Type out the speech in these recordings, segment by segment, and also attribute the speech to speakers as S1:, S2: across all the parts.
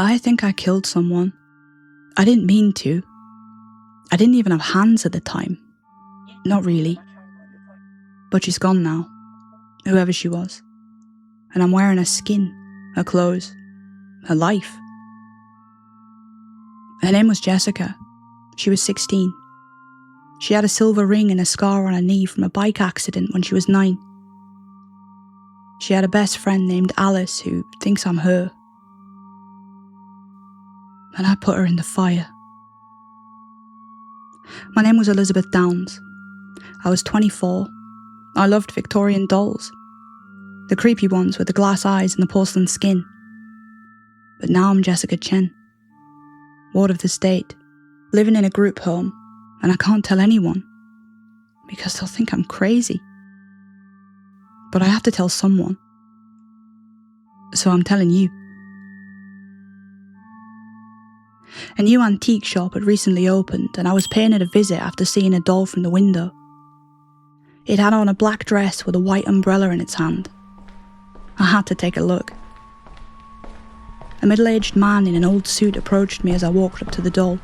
S1: I think I killed someone. I didn't mean to. I didn't even have hands at the time. Not really. But she's gone now, whoever she was. And I'm wearing her skin, her clothes, her life. Her name was Jessica. She was 16. She had a silver ring and a scar on her knee from a bike accident when she was 9. She had a best friend named Alice who thinks I'm her. And I put her in the fire. My name was Elizabeth Downs. I was 24. I loved Victorian dolls. The creepy ones with the glass eyes and the porcelain skin. But now I'm Jessica Chen, ward of the state, living in a group home, and I can't tell anyone, because they'll think I'm crazy. But I have to tell someone. So I'm telling you. A new antique shop had recently opened, and I was paying it a visit after seeing a doll from the window. It had on a black dress with a white umbrella in its hand. I had to take a look. A middle-aged man in an old suit approached me as I walked up to the doll.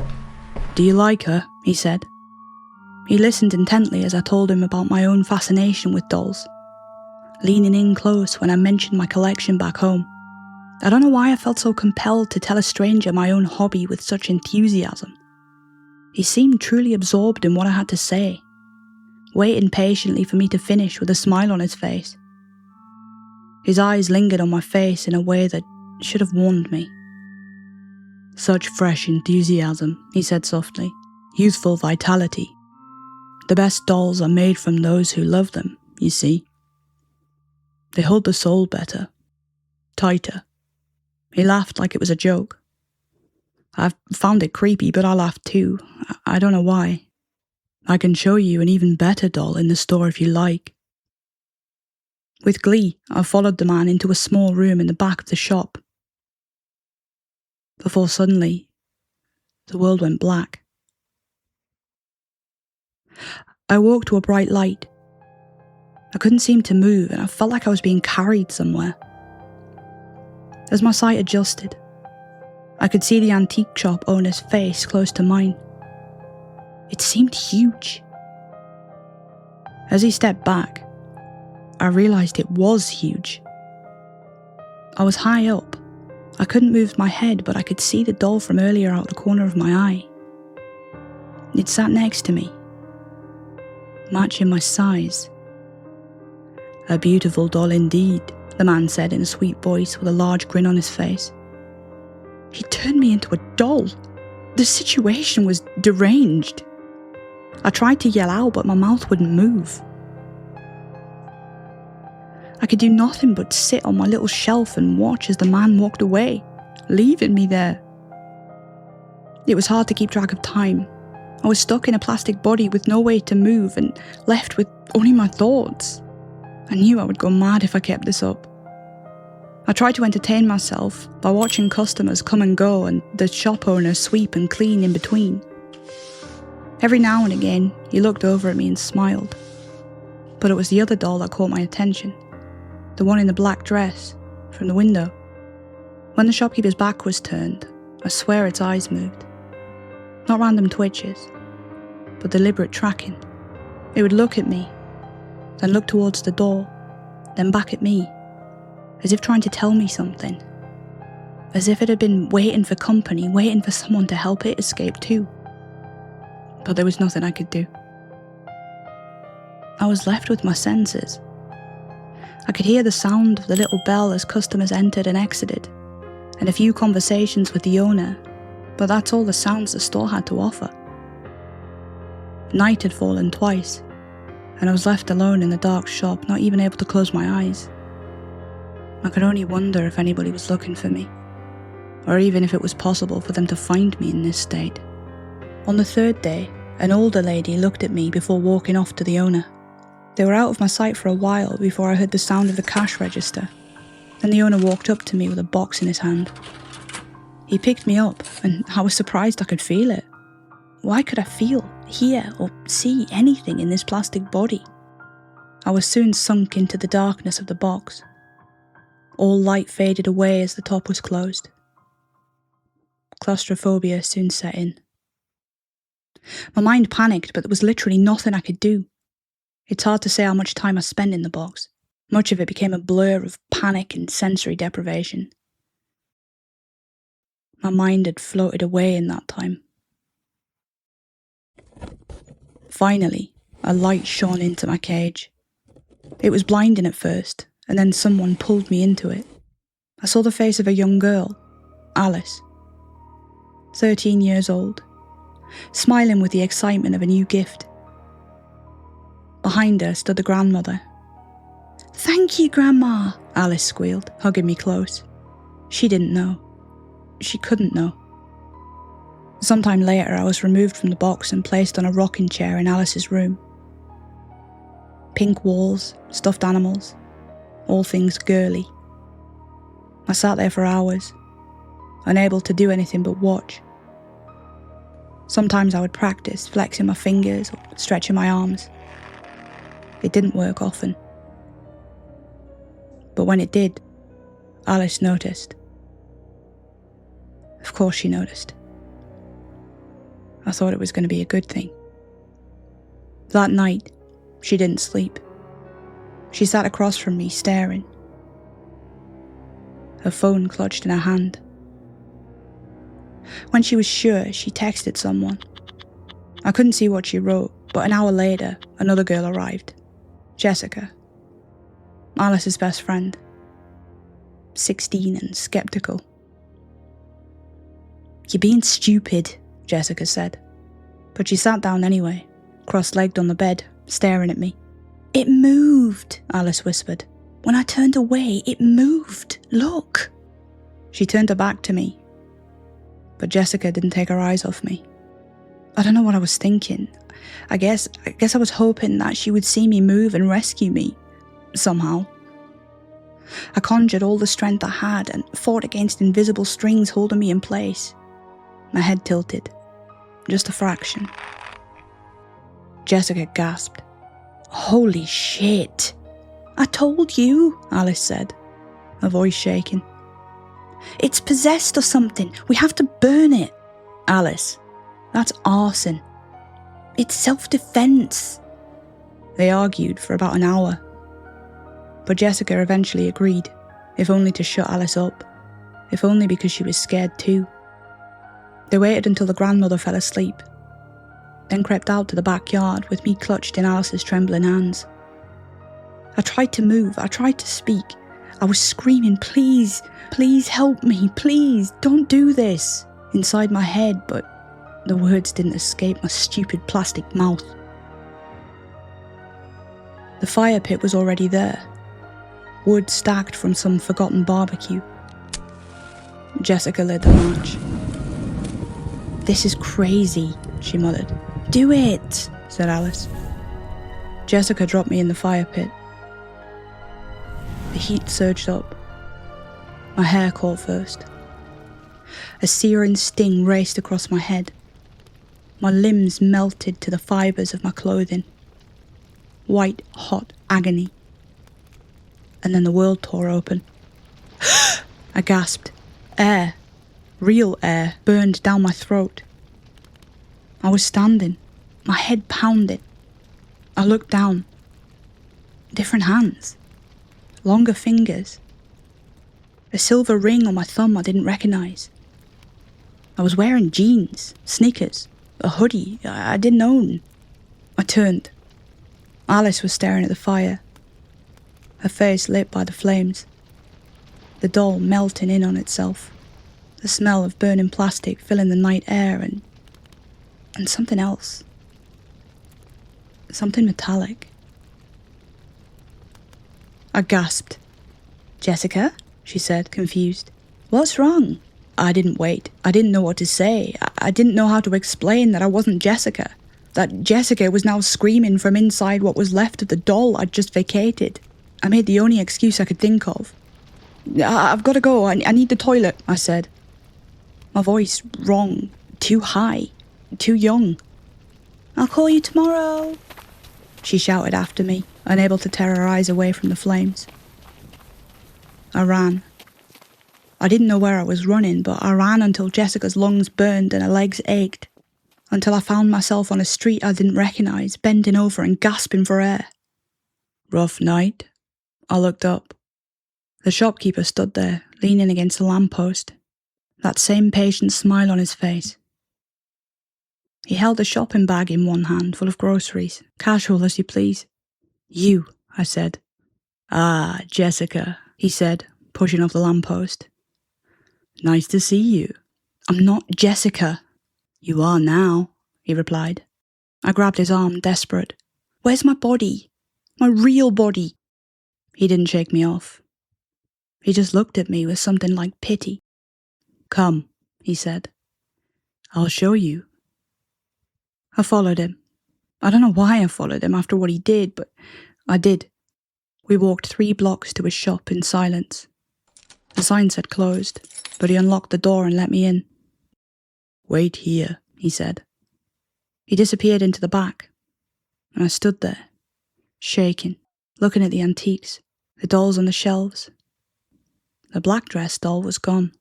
S1: "Do you like her?" he said. He listened intently as I told him about my own fascination with dolls, leaning in close when I mentioned my collection back home. I don't know why I felt so compelled to tell a stranger my own hobby with such enthusiasm. He seemed truly absorbed in what I had to say, waiting patiently for me to finish with a smile on his face. His eyes lingered on my face in a way that should have warned me. "Such fresh enthusiasm," he said softly. "Youthful vitality. The best dolls are made from those who love them, you see. They hold the soul better, tighter." He laughed like it was a joke. I found it creepy, but I laughed too. I don't know why. "I can show you an even better doll in the store if you like." With glee, I followed the man into a small room in the back of the shop. Before suddenly, the world went black. I walked to a bright light. I couldn't seem to move, and I felt like I was being carried somewhere. As my sight adjusted, I could see the antique shop owner's face close to mine. It seemed huge. As he stepped back, I realised it was huge. I was high up. I couldn't move my head, but I could see the doll from earlier out the corner of my eye. It sat next to me, matching my size. "A beautiful doll indeed," the man said in a sweet voice with a large grin on his face. He turned me into a doll. The situation was deranged. I tried to yell out, but my mouth wouldn't move. I could do nothing but sit on my little shelf and watch as the man walked away, leaving me there. It was hard to keep track of time. I was stuck in a plastic body with no way to move and left with only my thoughts. I knew I would go mad if I kept this up. I tried to entertain myself by watching customers come and go and the shop owner sweep and clean in between. Every now and again, he looked over at me and smiled. But it was the other doll that caught my attention. The one in the black dress, from the window. When the shopkeeper's back was turned, I swear its eyes moved. Not random twitches, but deliberate tracking. It would look at me, then look towards the door, then back at me, as if trying to tell me something. As if it had been waiting for company, waiting for someone to help it escape too. But there was nothing I could do. I was left with my senses. I could hear the sound of the little bell as customers entered and exited, and a few conversations with the owner, but that's all the sounds the store had to offer. Night had fallen twice, and I was left alone in the dark shop, not even able to close my eyes. I could only wonder if anybody was looking for me, or even if it was possible for them to find me in this state. On the third day, an older lady looked at me before walking off to the owner. They were out of my sight for a while before I heard the sound of the cash register. Then the owner walked up to me with a box in his hand. He picked me up, and I was surprised I could feel it. Why could I feel, hear, or see anything in this plastic body? I was soon sunk into the darkness of the box. All light faded away as the top was closed. claustrophobia soon set in. My mind panicked, but there was literally nothing I could do. It's hard to say how much time I spent in the box. Much of it became a blur of panic and sensory deprivation. My mind had floated away in that time. Finally, a light shone into my cage. It was blinding at first, and then someone pulled me into it. I saw the face of a young girl, Alice, 13 years old, smiling with the excitement of a new gift. Behind her stood the grandmother. "Thank you, Grandma," Alice squealed, hugging me close. She didn't know. She couldn't know. Sometime later, I was removed from the box and placed on a rocking chair in Alice's room. Pink walls, stuffed animals, all things girly. I sat there for hours, unable to do anything but watch. Sometimes I would practice flexing my fingers or stretching my arms. It didn't work often. But when it did, Alice noticed. Of course she noticed. I thought it was going to be a good thing. That night, she didn't sleep. She sat across from me, staring. Her phone clutched in her hand. When she was sure, she texted someone. I couldn't see what she wrote, but an hour later, another girl arrived. Jessica. Alice's best friend. 16 and skeptical. "You're being stupid," Jessica said. But she sat down anyway, cross-legged on the bed, staring at me. "It moved," Alice whispered. "When I turned away, it moved. Look." She turned her back to me, but Jessica didn't take her eyes off me. I don't know what I was thinking. I guess I was hoping that she would see me move and rescue me, somehow. I conjured all the strength I had and fought against invisible strings holding me in place. My head tilted, just a fraction. Jessica gasped. "Holy shit!" "I told you," Alice said, her voice shaking. "It's possessed or something. We have to burn it." "Alice, that's arson." "It's self-defense." They argued for about an hour. But Jessica eventually agreed, if only to shut Alice up, if only because she was scared too. They waited until the grandmother fell asleep, then crept out to the backyard with me clutched in Alice's trembling hands. I tried to move, I tried to speak. I was screaming, "Please, please help me, please, don't do this," inside my head, but the words didn't escape my stupid plastic mouth. The fire pit was already there, wood stacked from some forgotten barbecue. Jessica lit the match. "This is crazy," she muttered. "Do it," said Alice. Jessica dropped me in the fire pit. The heat surged up. My hair caught first. A searing sting raced across my head. My limbs melted to the fibres of my clothing. White, hot agony. And then the world tore open. I gasped. Air, real air, burned down my throat. I was standing, my head pounding. I looked down. Different hands. Longer fingers. A silver ring on my thumb I didn't recognise. I was wearing jeans, sneakers, a hoodie I didn't own. I turned. Alice was staring at the fire, her face lit by the flames. The doll melting in on itself, the smell of burning plastic filling the night air, and something else. Something metallic. I gasped. "Jessica?" she said, confused. "What's wrong?" I didn't wait. I didn't know what to say. I didn't know how to explain that I wasn't Jessica. That Jessica was now screaming from inside what was left of the doll I'd just vacated. I made the only excuse I could think of. "I've got to go. I need the toilet," I said. My voice wrong, too high, too young. "I'll call you tomorrow," she shouted after me, unable to tear her eyes away from the flames. I ran. I didn't know where I was running, but I ran until Jessica's lungs burned and her legs ached, until I found myself on a street I didn't recognise, bending over and gasping for air. Rough night? I looked up. The shopkeeper stood there, leaning against the lamppost, that same patient smile on his face. He held a shopping bag in one hand full of groceries, casual as you please. You, I said. Ah, Jessica, he said, pushing off the lamppost. Nice to see you. I'm not Jessica. You are now, he replied. I grabbed his arm, desperate. Where's my body? My real body? He didn't shake me off. He just looked at me with something like pity. Come, he said. I'll show you. I followed him. I don't know why I followed him after what he did, but I did. We walked 3 blocks to his shop in silence. The sign said closed, but he unlocked the door and let me in. Wait here, he said. He disappeared into the back, and I stood there, shaking, looking at the antiques, the dolls on the shelves. The black dress doll was gone.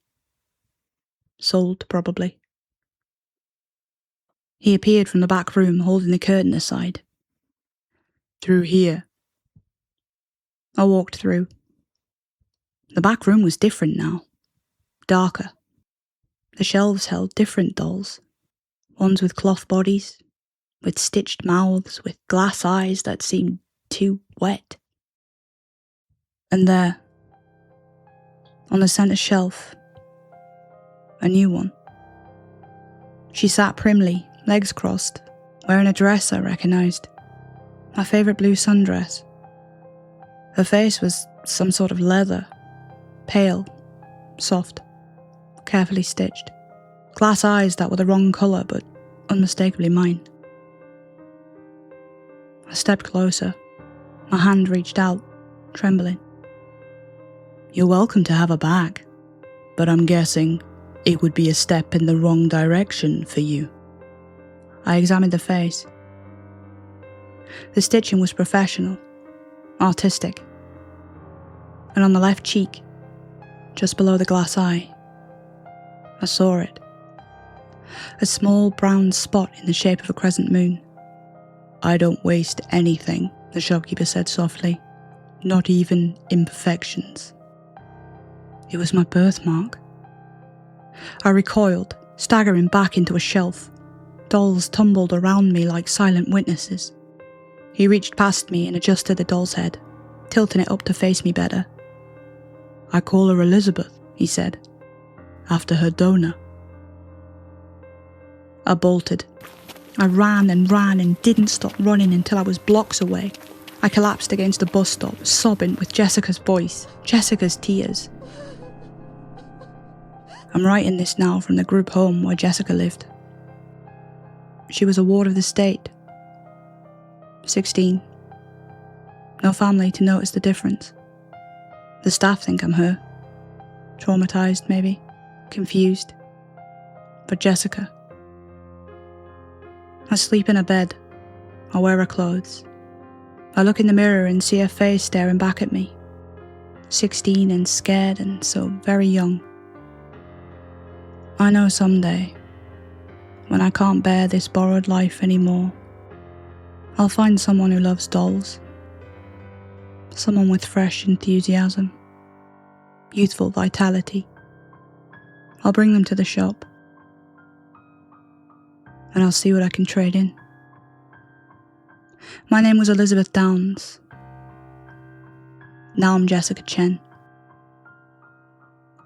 S1: Sold, probably. He appeared from the back room, holding the curtain aside. Through here. I walked through. The back room was different now. Darker. The shelves held different dolls. Ones with cloth bodies, with stitched mouths, with glass eyes that seemed too wet. And there, on the centre shelf, a new one. She sat primly, legs crossed, wearing a dress I recognised. My favourite blue sundress. Her face was some sort of leather, pale, soft, carefully stitched. Glass eyes that were the wrong colour, but unmistakably mine. I stepped closer. My hand reached out, trembling. You're welcome to have her back, but I'm guessing it would be a step in the wrong direction for you. I examined the face. The stitching was professional, artistic. And on the left cheek, just below the glass eye, I saw it. A small brown spot in the shape of a crescent moon. I don't waste anything, the shopkeeper said softly. Not even imperfections. It was my birthmark. I recoiled, staggering back into a shelf. Dolls tumbled around me like silent witnesses. He reached past me and adjusted the doll's head, tilting it up to face me better. I call her Elizabeth, he said, after her donor. I bolted. I ran and didn't stop running until I was blocks away. I collapsed against a bus stop, sobbing with Jessica's voice, Jessica's tears. I'm writing this now from the group home where Jessica lived. She was a ward of the state. 16. No family to notice the difference. The staff think I'm her. Traumatised, maybe. Confused. But Jessica. I sleep in a bed. I wear her clothes. I look in the mirror and see her face staring back at me. 16 and scared and so very young. I know someday, when I can't bear this borrowed life anymore, I'll find someone who loves dolls. Someone with fresh enthusiasm, youthful vitality. I'll bring them to the shop. And I'll see what I can trade in. My name was Elizabeth Downs. Now I'm Jessica Chen.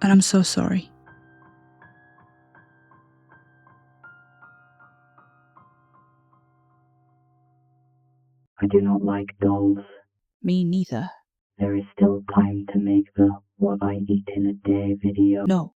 S1: And I'm so sorry.
S2: I do not like dolls.
S1: Me neither.
S2: There is still time to make the what I eat in a day video.
S1: No.